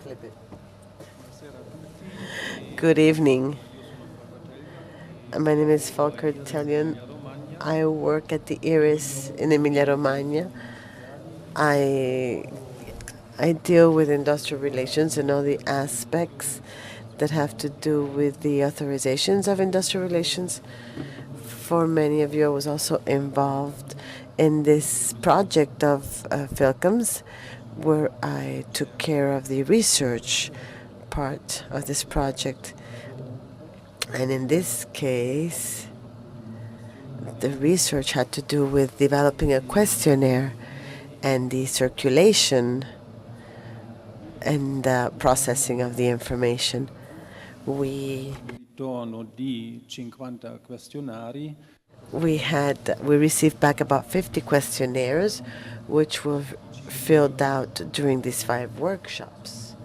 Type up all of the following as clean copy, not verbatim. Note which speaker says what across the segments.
Speaker 1: flip it. Good evening. My name is Volker Telljohann. I work at the IRIS in Emilia-Romagna. I I deal with industrial relations and all the aspects that have to do with the authorizations of industrial relations. For many of you, I was also involved in this project of Philcoms, where I took care of the research part of this project. And in this case, the research had to do with developing a questionnaire and the circulation and the processing of the information. We received back about 50 questionnaires, which were filled out during these 5 workshops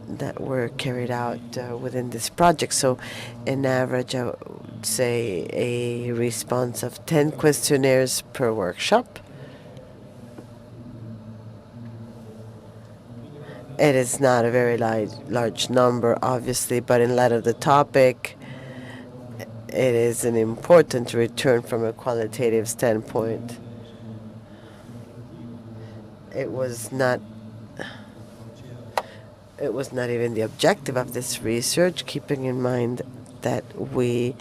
Speaker 1: that were carried out within this project. So, in average, I would say a response of 10 questionnaires per workshop. It is not a very large number, obviously, but in light of the topic, it is an important return from a qualitative standpoint. It was not even the objective of this research, keeping in mind that we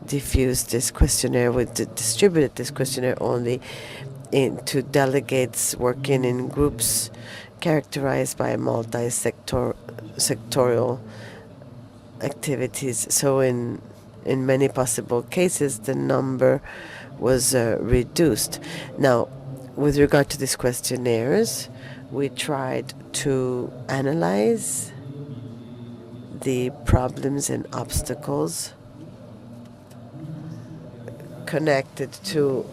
Speaker 1: diffused this questionnaire, we distributed this questionnaire only into delegates working in groups characterized by sectorial activities. So in many possible cases, the number was reduced. Now, with regard to these questionnaires, we tried to analyze the problems and obstacles connected to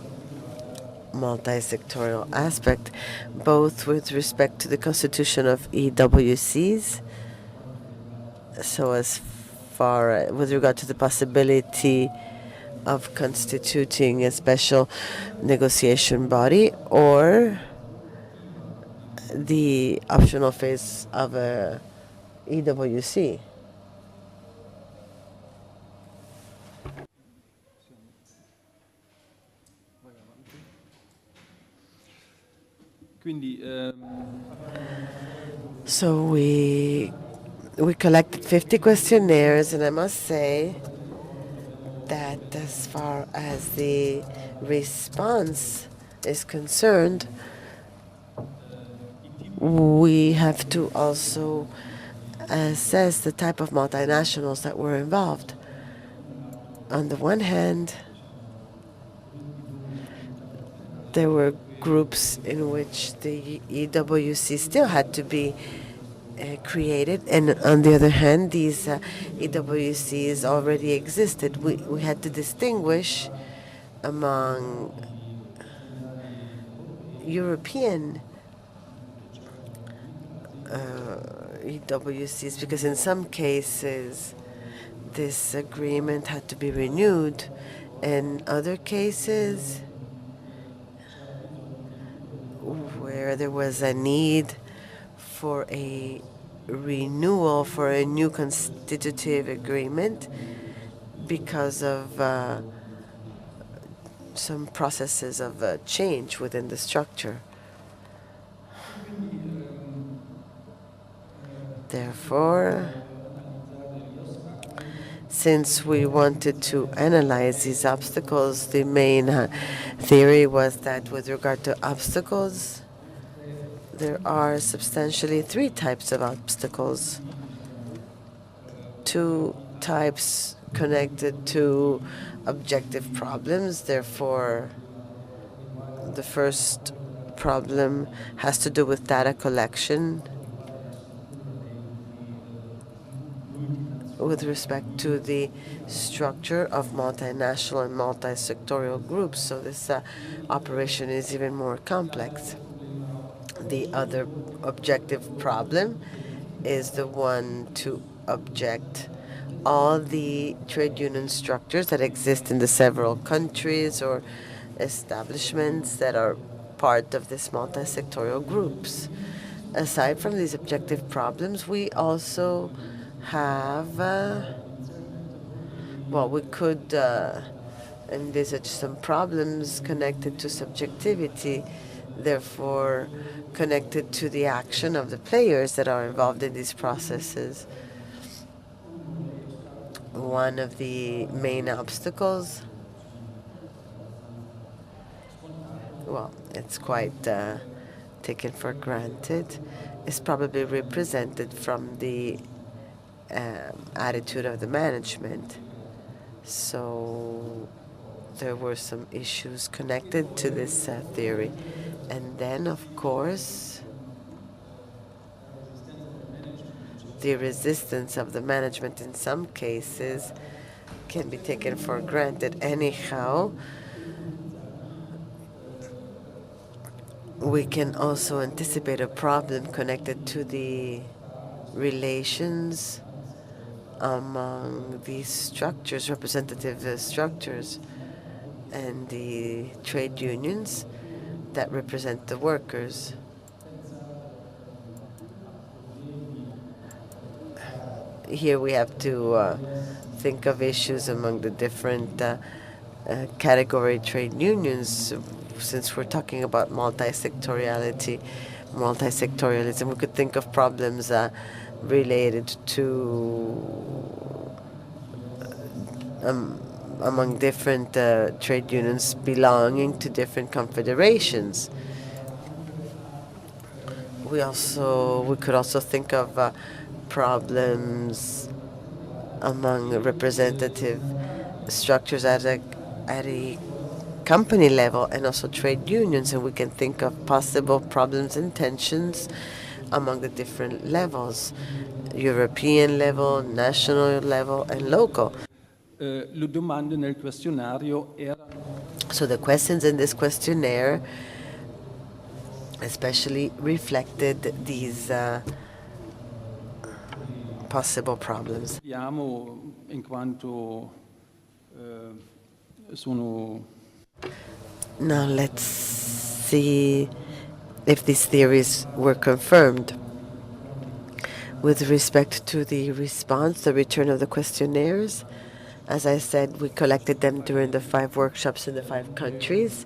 Speaker 1: multisectorial aspect, both with respect to the constitution of EWCs, so as far with regard to the possibility of constituting a special negotiation body, or the optional phase of a EWC. So we collected 50 questionnaires, and I must say that as far as the response is concerned, we have to also assess the type of multinationals that were involved. On the one hand, there were groups in which the EWC still had to be created, and on the other hand, these EWCs already existed. We had to distinguish among European EWCs, because in some cases this agreement had to be renewed, and other cases where there was a need for a renewal, for a new constitutive agreement because of some processes of change within the structure. Therefore, since we wanted to analyze these obstacles, the main theory was that with regard to obstacles, there are substantially 3 types of obstacles. 2 types connected to objective problems. Therefore, the first problem has to do with data collection with respect to the structure of multinational and multisectorial groups. So this operation is even more complex. The other objective problem is the one to object all the trade union structures that exist in the several countries or establishments that are part of this multisectorial groups. Aside from these objective problems, we also have, well, we could envisage some problems connected to subjectivity, therefore connected to the action of the players that are involved in these processes. One of the main obstacles, well, it's quite taken for granted, is probably represented from the attitude of the management. So there were some issues connected to this theory. And then, of course, the resistance of the management in some cases can be taken for granted. Anyhow, we can also anticipate a problem connected to the relations among these structures, representative structures, and the trade unions that represent the workers. Here we have to think of issues among the different category trade unions. Since we're talking about multisectorialism, we could think of problems related to among different trade unions belonging to different confederations. We could also think of problems among representative structures at a company level and also trade unions, and we can think of possible problems and tensions among the different levels, European level, national level, and local.
Speaker 2: Le domande nel questionario era.
Speaker 1: So the questions in this questionnaire especially reflected these possible problems.
Speaker 2: Vediamo in quanto sono.
Speaker 1: Now let's see if these theories were confirmed. With respect to the response, the return of the questionnaires, as I said, we collected them during the 5 workshops in the 5 countries,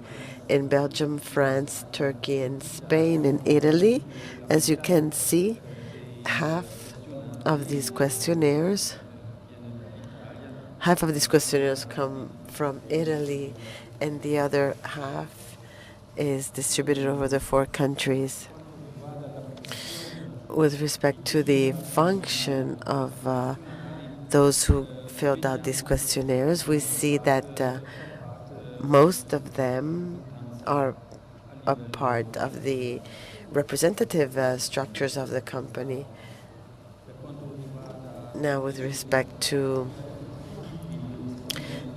Speaker 1: in Belgium, France, Turkey, and Spain, and Italy. As you can see, half of these questionnaires come from Italy, and the other half is distributed over the 4 countries. With respect to the function of those who filled out these questionnaires, we see that most of them are a part of the representative structures of the company. Now, with respect to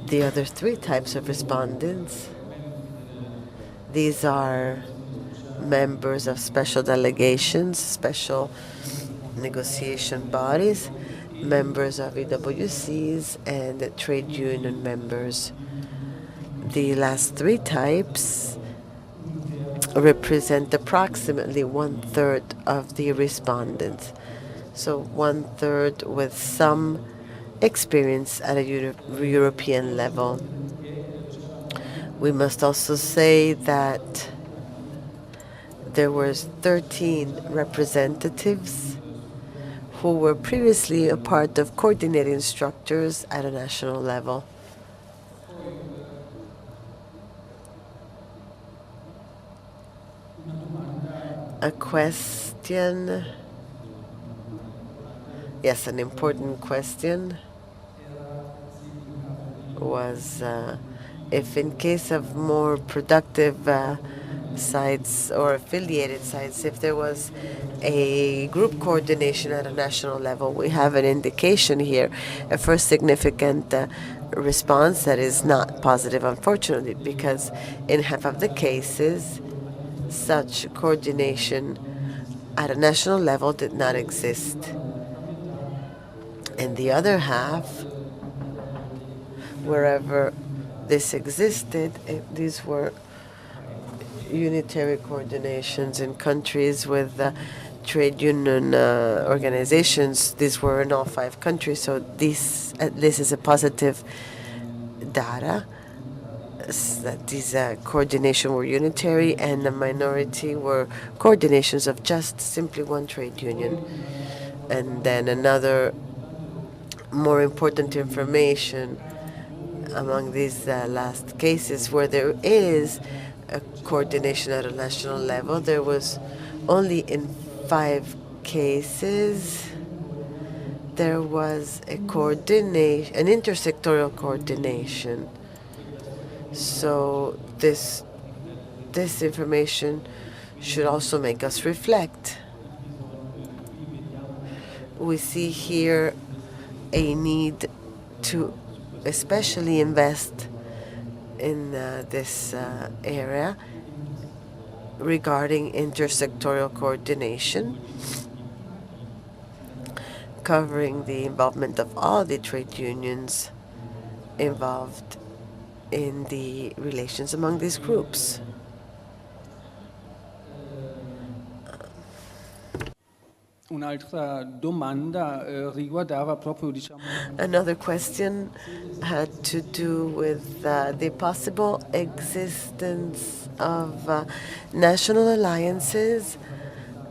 Speaker 1: the other 3 types of respondents, these are members of special delegations, special negotiation bodies, members of EWCs, and trade union members. The last 3 types represent approximately 1/3 of the respondents. So 1/3 with some experience at a European level. We must also say that there were 13 representatives who were previously a part of coordinating structures at a national level. A question, yes, an important question was if in case of more productive sites or affiliated sites, if there was a group coordination at a national level. We have an indication here, a first significant response that is not positive, unfortunately, because in half of the cases, such coordination at a national level did not exist. In the other half, wherever this existed, these were unitary coordinations in countries with trade union organizations. These were in all 5 countries, so this at least is a positive data. That these coordination were unitary, and the minority were coordinations of just simply one trade union. And then another more important information among these last cases where there is a coordination at a national level, there was only in 5 cases there was a coordination, an intersectorial coordination. So this information should also make us reflect. We see here a need to especially invest in this area regarding intersectorial coordination, covering the involvement of all the trade unions involved in the relations among these groups.
Speaker 2: Un'altra domanda riguardava proprio, diciamo,
Speaker 1: Another question had to do with the possible existence of national alliances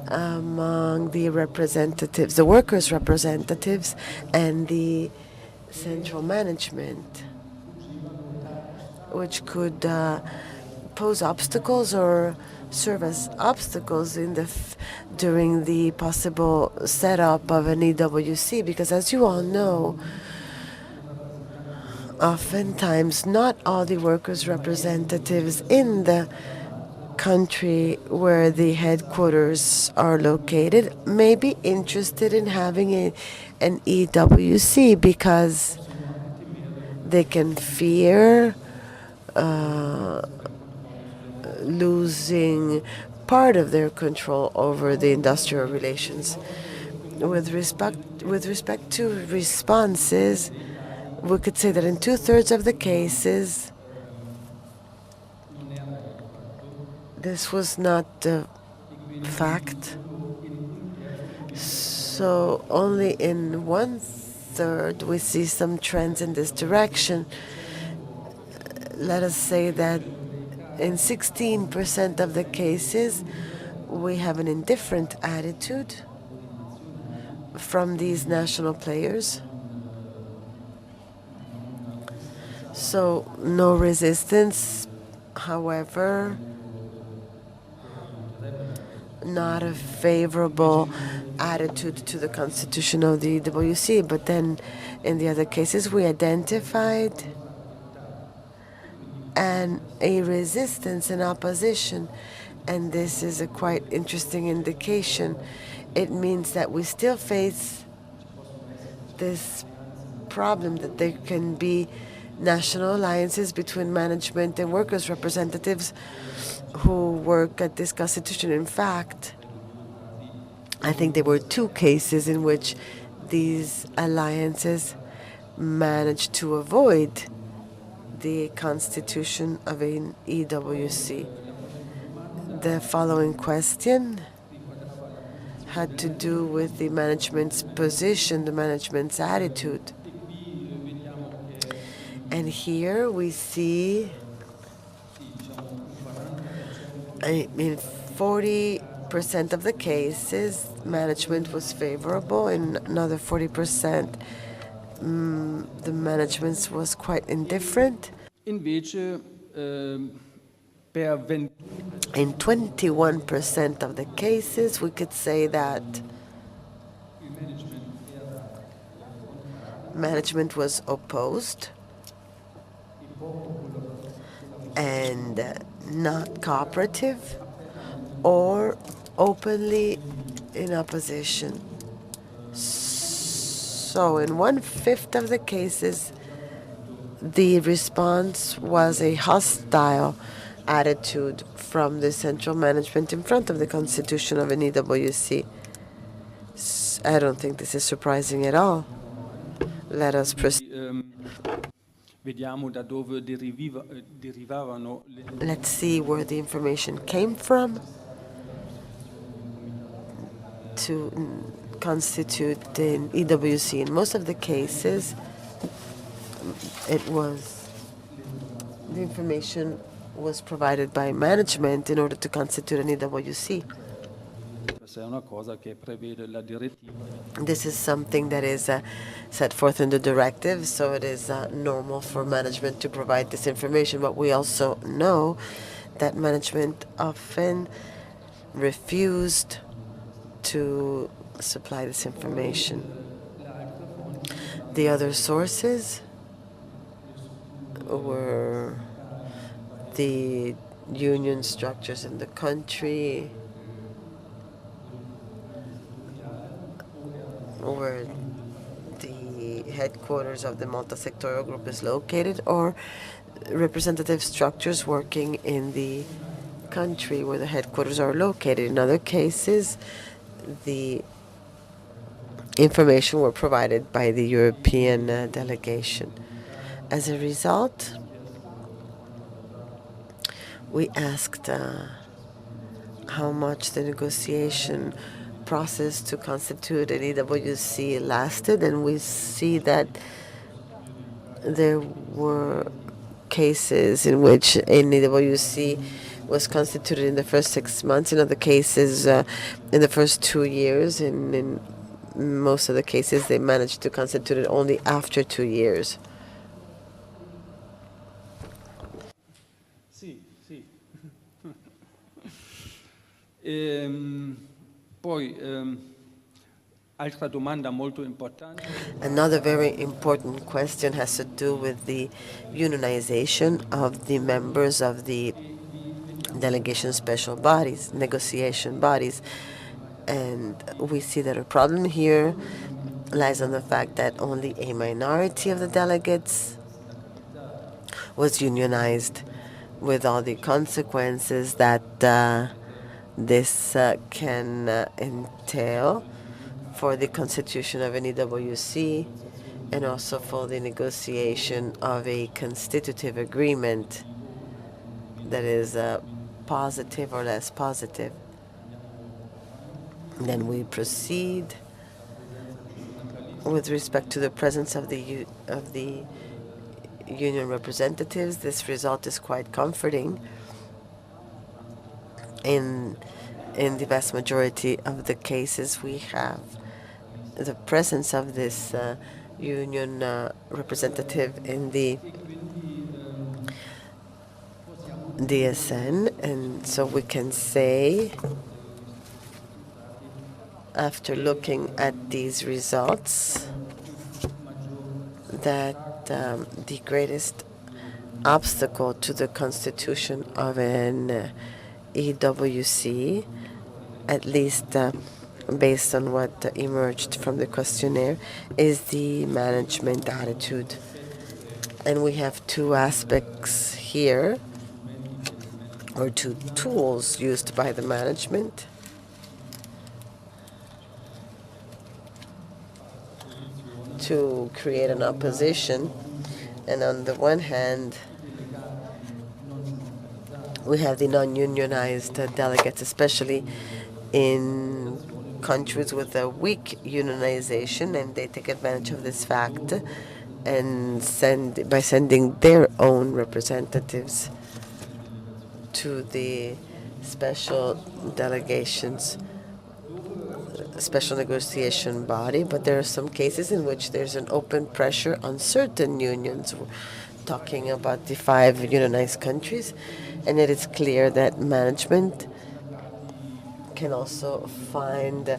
Speaker 1: among the representatives, the workers' representatives, and the central management, which could pose obstacles or serve as obstacles in during the possible setup of an EWC, because as you all know, oftentimes not all the workers' representatives in the country where the headquarters are located may be interested in having an EWC because they can fear losing part of their control over the industrial relations. With respect to responses, we could say that in 2/3 of the cases, this was not the fact. So only in 1/3 we see some trends in this direction. Let us say that in 16% of the cases, we have an indifferent attitude from these national players. So no resistance, however, not a favorable attitude to the constitution of the EWC. But then in the other cases, we identified a resistance and opposition, and this is a quite interesting indication. It means that we still face this problem that there can be national alliances between management and workers' representatives who work at this constitution. In fact, I think there were 2 cases in which these alliances managed to avoid the constitution of an EWC. The following question had to do with the management's position, the management's attitude. And here we see, in 40% of the cases, management was favorable. In another 40%, the management was quite indifferent.
Speaker 2: invece
Speaker 1: In 21% of the cases, we could say that management was opposed and not cooperative or openly in opposition. So in 1/5 of the cases, the response was a hostile attitude from the central management in front of the constitution of an EWC. I don't think this is surprising at all. Let us proceed.
Speaker 2: vediamo da dove derivavano
Speaker 1: Let's see where the information came from. to constitute an EWC. In most of the cases, the information was provided by management in order to constitute an EWC.
Speaker 2: Questa è una cosa che prevede la direttiva.
Speaker 1: This is something that is set forth in the directive, so it is normal for management to provide this information. But we also know that management often refused to supply this information. The other sources were the union structures in the country, where the headquarters of the multisectoral group is located, or representative structures working in the country where the headquarters are located. In other cases, the information were provided by the European delegation. As a result, we asked how much the negotiation process to constitute an EWC lasted, and we see that there were cases in which an EWC was constituted in the first 6 months, in other cases in the first 2 years, and in most of the cases they managed to constitute it only after 2 years.
Speaker 2: Sì, sì. Poi, altra domanda molto importante.
Speaker 1: Another very important question has to do with the unionization of the members of the delegation special bodies, negotiation bodies. And we see that a problem here lies on the fact that only a minority of the delegates was unionized, with all the consequences that this can entail for the constitution of an EWC and also for the negotiation of a constitutive agreement that is positive or less positive. Then we proceed with respect to the presence of the union representatives. This result is quite comforting. In the vast majority of the cases, we have the presence of this union representative in the DSN, and so we can say, after looking at these results, that the greatest obstacle to the constitution of an EWC, at least based on what emerged from the questionnaire, is the management attitude. And we have two aspects here, or two tools used by the management. To create an opposition. And on the one hand, we have the non-unionized delegates, especially in countries with a weak unionization, and they take advantage of this fact and by sending their own representatives to the special delegations, special negotiation body. But there are some cases in which there's an open pressure on certain unions. We're talking about the 5 unionized countries, and it is clear that management can also find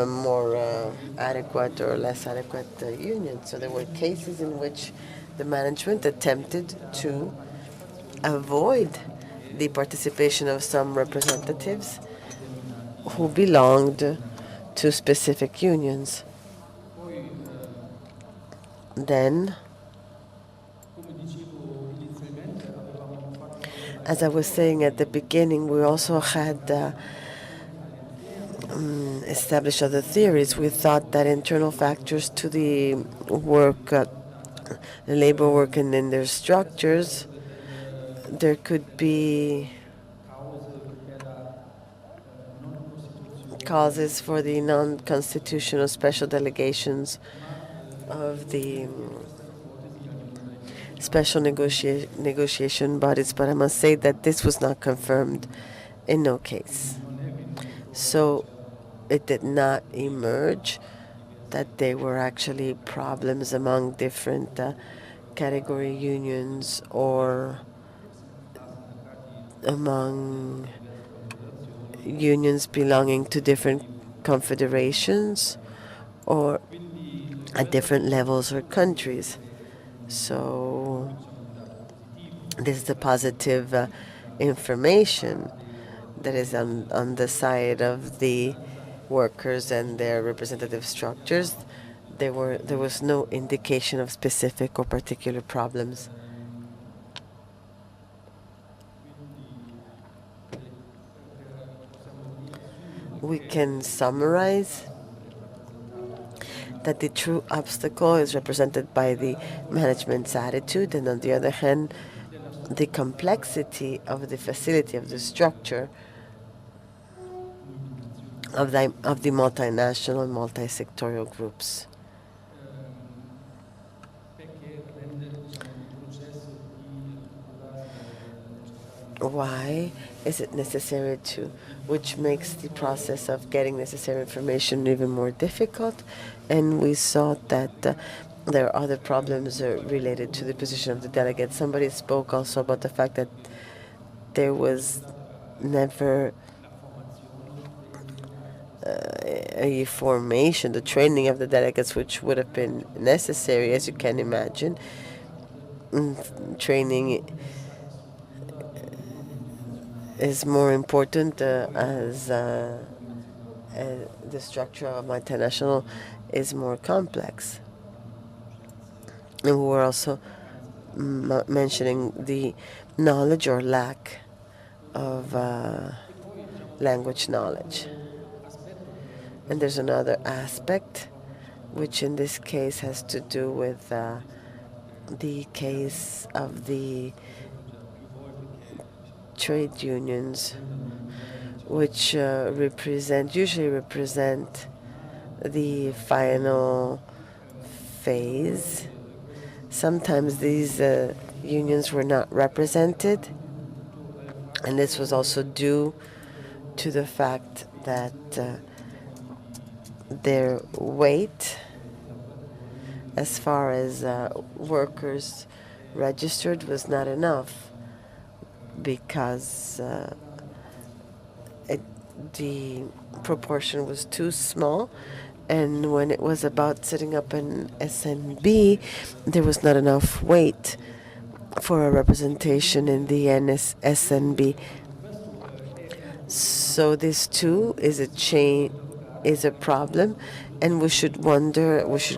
Speaker 1: more adequate or less adequate unions. So there were cases in which the management attempted to avoid the participation of some representatives who belonged to specific unions. Then, as I was saying at the beginning, we also had established other theories. We thought that internal factors to the work, the labor work, and in their structures, there could be causes for the non-constitutional special delegations of the special negotiation bodies, but I must say that this was not confirmed in no case. So it did not emerge that there were actually problems among different category unions or among unions belonging to different confederations or at different levels or countries. So this is the positive information that is on the side of the workers and their representative structures. There was no indication of specific or particular problems. We can summarize that the true obstacle is represented by the management's attitude, and on the other hand, the complexity of the facility, of the structure of the multinational and multisectorial groups. Why is it necessary to, which makes the process of getting necessary information even more difficult? And we saw that there are other problems related to the position of the delegate. Somebody spoke also about the fact that there was never a formation, the training of the delegates, which would have been necessary, as you can imagine. Training is more important as the structure of multinational is more complex. And we were also mentioning the knowledge or lack of language knowledge. And there's another aspect, which in this case has to do with the case of the trade unions, which usually represent the final phase. Sometimes these unions were not represented, and this was also due to the fact that their weight, as far as workers registered, was not enough, because the proportion was too small, and when it was about setting up an SNB, there was not enough weight for a representation in the SNB. So this too is a problem, and we should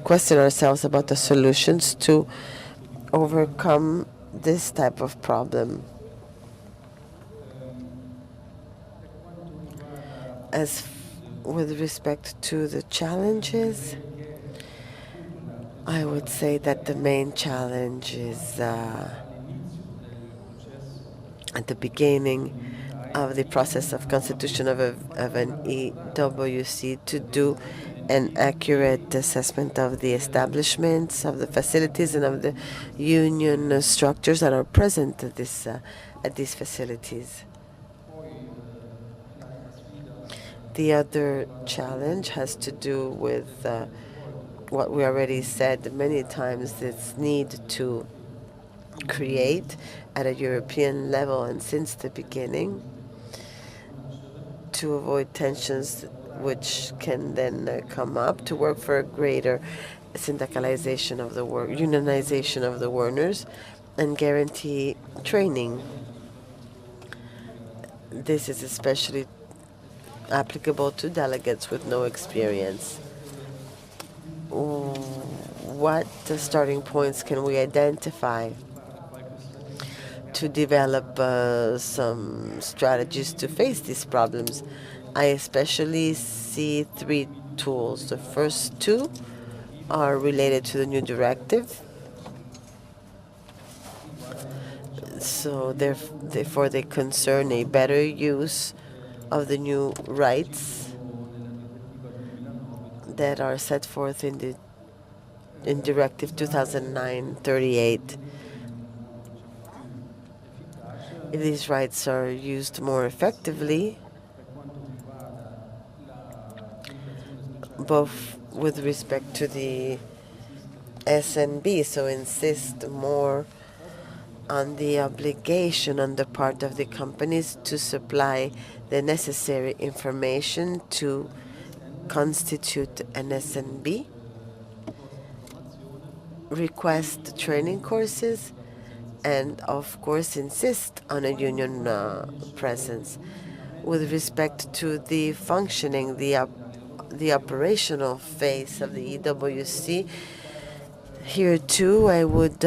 Speaker 1: question ourselves about the solutions to overcome this type of problem. As with respect to the challenges, I would say that the main challenge is at the beginning of the process of constitution of an EWC to do an accurate assessment of the establishments, of the facilities, and of the union structures that are present at these facilities. The other challenge has to do with what we already said many times, this need to create at a European level and since the beginning, to avoid tensions which can then come up, to work for a greater syndicalization of the work, unionization of the workers, and guarantee training. This is especially applicable to delegates with no experience. What starting points can we identify to develop some strategies to face these problems? I especially see three tools. The first two are related to the new directive. So therefore they concern a better use of the new rights that are set forth in Directive 2009/38. If these rights are used more effectively, both with respect to the SNB, so insist more on the obligation on the part of the companies to supply the necessary information to constitute an SNB, request training courses, and of course insist on a union presence. With respect to the functioning, the operational phase of the EWC, here too I would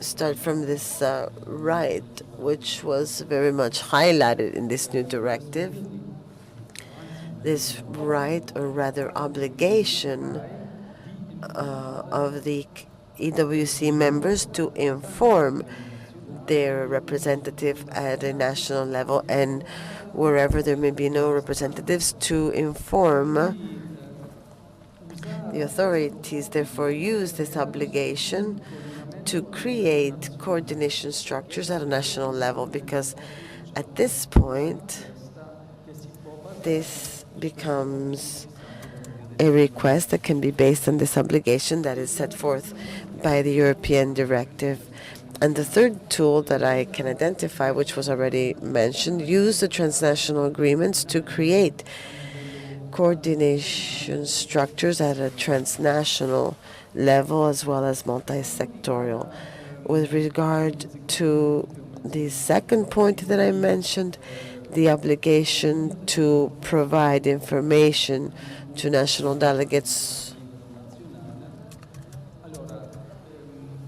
Speaker 1: start from this right, which was very much highlighted in this new directive. This right, or rather obligation, of the EWC members to inform their representative at a national level, and wherever there may be no representatives, to inform the authorities. Therefore, use this obligation to create coordination structures at a national level, because at this point, this becomes a request that can be based on this obligation that is set forth by the European directive. And the third tool that I can identify, which was already mentioned, use the transnational agreements to create coordination structures at a transnational level as well as multisectorial. With regard to the second point that I mentioned, the obligation to provide information to national delegates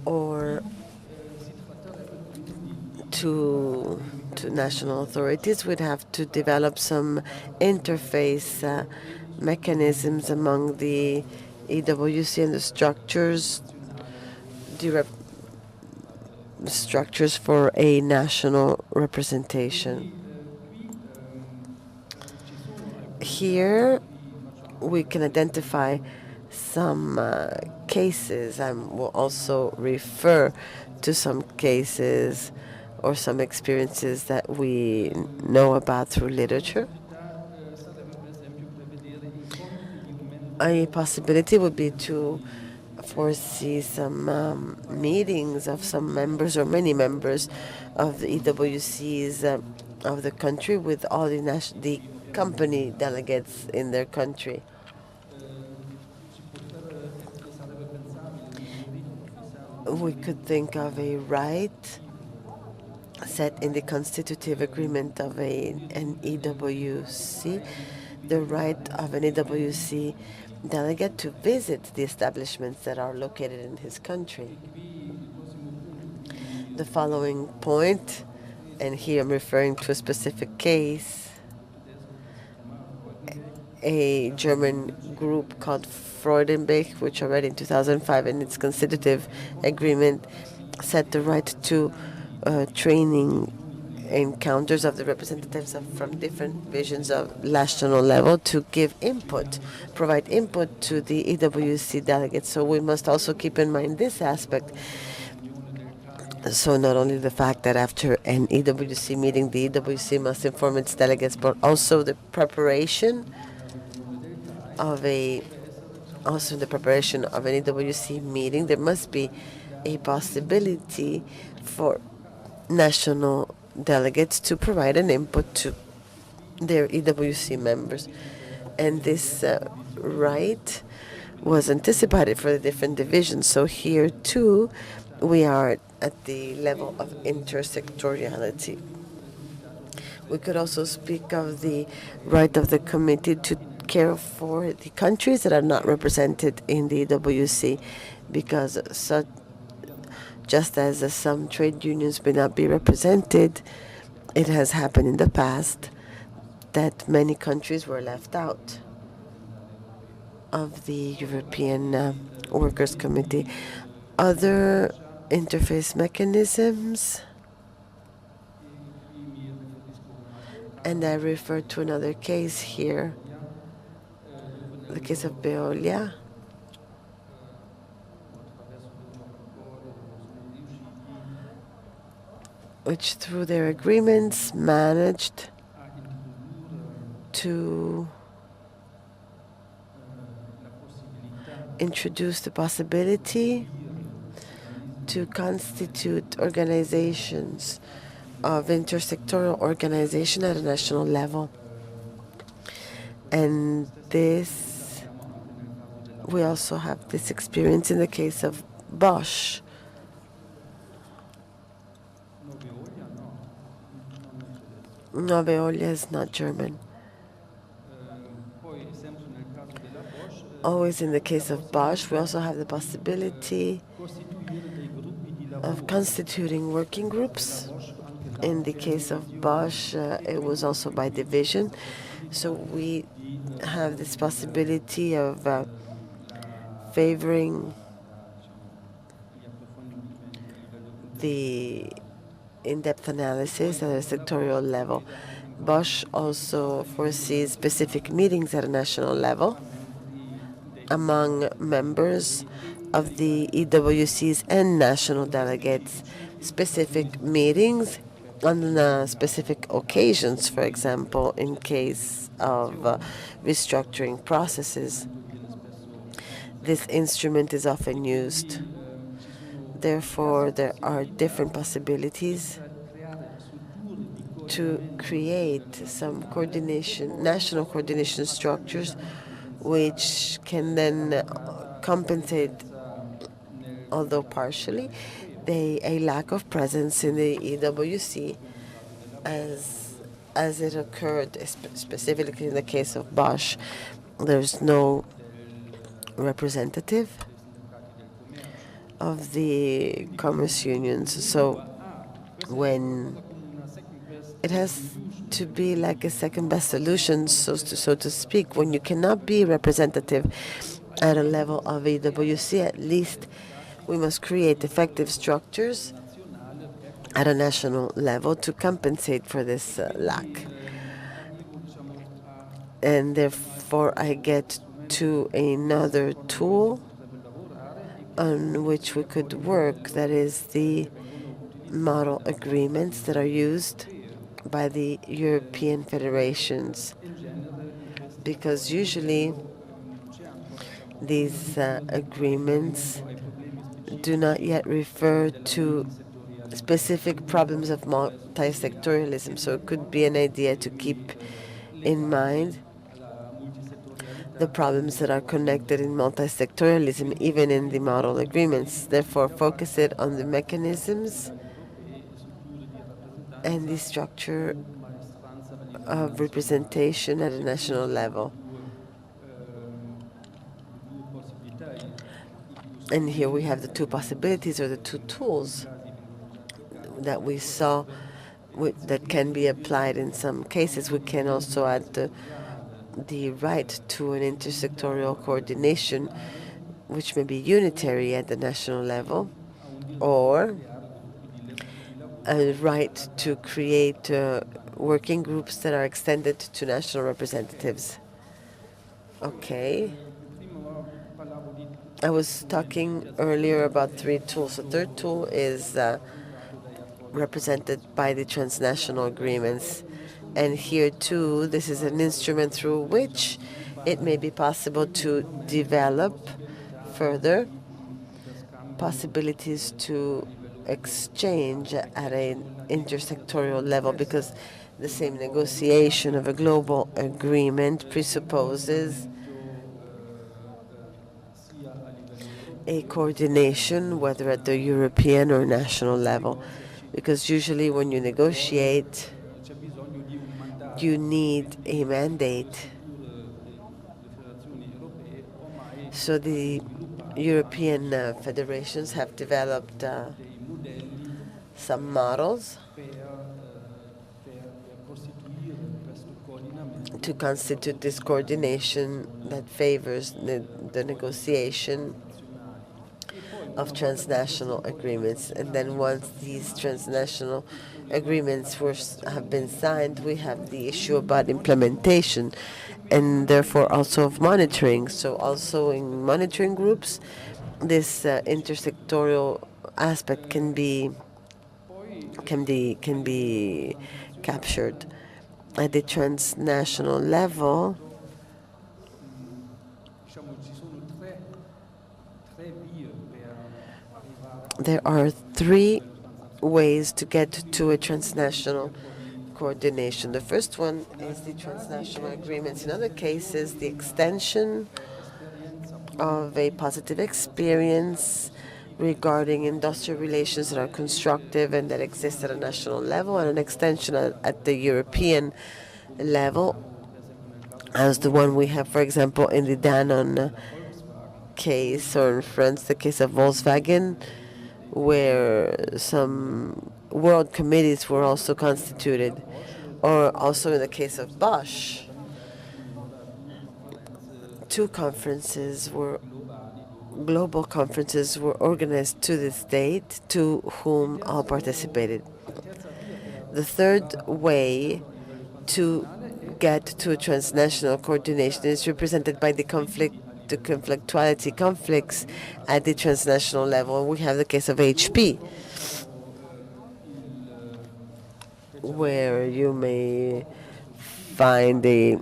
Speaker 1: or to national authorities, would have to develop some interface mechanisms among the EWC and the structures for a national representation. Here we can identify some cases. I will also refer to some cases or some experiences that we know about through literature. A possibility would be to foresee some meetings of some members or many members of the EWCs of the country with all the company delegates in their country. We could think of a right set in the constitutive agreement of an EWC, the right of an EWC delegate to visit the establishments that are located in his country. The following point, and here I'm referring to a specific case, a German group called Freudenberg, which already in 2005 in its constitutive agreement set the right to training encounters of the representatives from different visions of national level to give input, provide input to the EWC delegates. So we must also keep in mind this aspect. So not only the fact that after an EWC meeting, the EWC must inform its delegates, but also the preparation of an EWC meeting, there must be a possibility for national delegates to provide an input to their EWC members. And this right was anticipated for the different divisions. So here too, we are at the level of intersectoriality. We could also speak of the right of the committee to care for the countries that are not represented in the EWC, because just as some trade unions may not be represented, it has happened in the past that many countries were left out of the European Workers' Committee. Other interface mechanisms, And I refer to another case here, the case of Veolia, which through their agreements managed to introduce the possibility to constitute organizations of intersectoral organization at a national level. And this, we also have this experience in the case of Bosch. No, Veolia is not German. Always in the case of Bosch, we also have the possibility of constituting working groups. In the case of Bosch, it was also by division. So we have this possibility of favoring the in-depth analysis at a sectorial level. Bosch also foresees specific meetings at a national level among members of the EWCs and national delegates, specific meetings on specific occasions, for example, in case of restructuring processes. This instrument is often used. Therefore, there are different possibilities to create some coordination, national coordination structures, which can then compensate, although partially, a lack of presence in the EWC as it occurred specifically in the case of Bosch. There's no representative of the commerce unions. So when it has to be like a second best solution, so to speak, when you cannot be representative at a level of EWC, at least we must create effective structures at a national level to compensate for this lack. And therefore, I get to another tool on which we could work, that is the model agreements that are used by the European federations, because usually these agreements do not yet refer to specific problems of multisectorialism. So it could be an idea to keep in mind the problems that are connected in multisectorialism, even in the model agreements. Therefore, focus it on the mechanisms and the structure of representation at a national level. And here we have the two possibilities, or the two tools that we saw that can be applied in some cases. We can also add the right to an intersectorial coordination, which may be unitary at the national level, or a right to create working groups that are extended to national representatives. Okay. I was talking earlier about three tools. The third tool is represented by the transnational agreements. And here too, this is an instrument through which it may be possible to develop further possibilities to exchange at an intersectorial level, because the same negotiation of a global agreement presupposes a coordination, whether at the European or national level, because usually when you negotiate, you need a mandate. So the European federations have developed some models to constitute this coordination that favors the negotiation of transnational agreements. And then once these transnational agreements have been signed, we have the issue about implementation and therefore also of monitoring. So also in monitoring groups, this intersectorial aspect can be captured. At the transnational level, there are three ways to get to a transnational coordination. The first one is the transnational agreements. In other cases, the extension of a positive experience regarding industrial relations that are constructive and that exist at a national level, and an extension at the European level, as the one we have, for example, in the Danone case, or in France, the case of Volkswagen, where some world committees were also constituted, or also in the case of Bosch, two conferences were global conferences were organized to this date, to whom all participated. The third way to get to a transnational coordination is represented by the conflicts at the transnational level. And we have the case of HP, where you may find a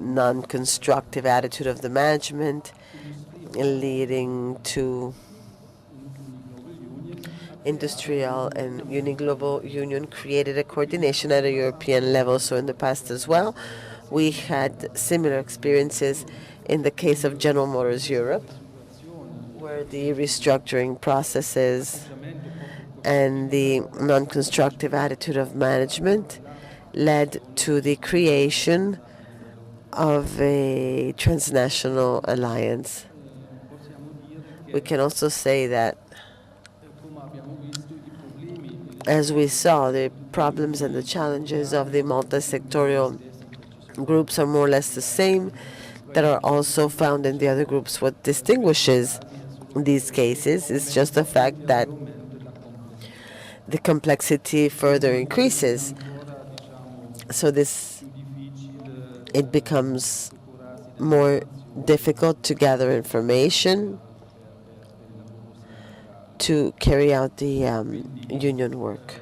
Speaker 1: non-constructive attitude of the management, leading to industrial and Global Union created a coordination at a European level. So in the past as well, we had similar experiences in the case of General Motors Europe, where the restructuring processes and the non-constructive attitude of management led to the creation of a transnational alliance. We can also say that, as we saw, the problems and the challenges of the multisectorial groups are more or less the same that are also found in the other groups. What distinguishes these cases is just the fact that the complexity further increases. So it becomes more difficult to gather information, to carry out the union work.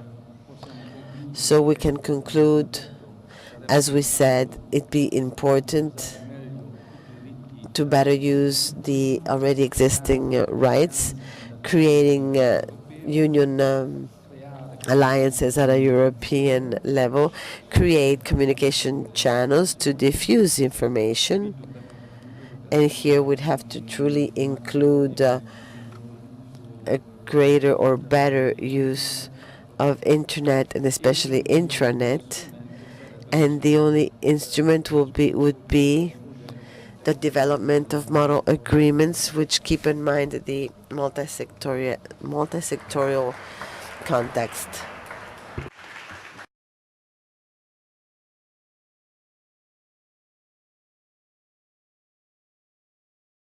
Speaker 1: So we can conclude, as we said, it'd be important to better use the already existing rights, creating union alliances at a European level, create communication channels to diffuse information. And here we'd have to truly include a greater or better use of internet, and especially intranet. And the only instrument would be the development of model agreements, which keep in mind the multisectorial context.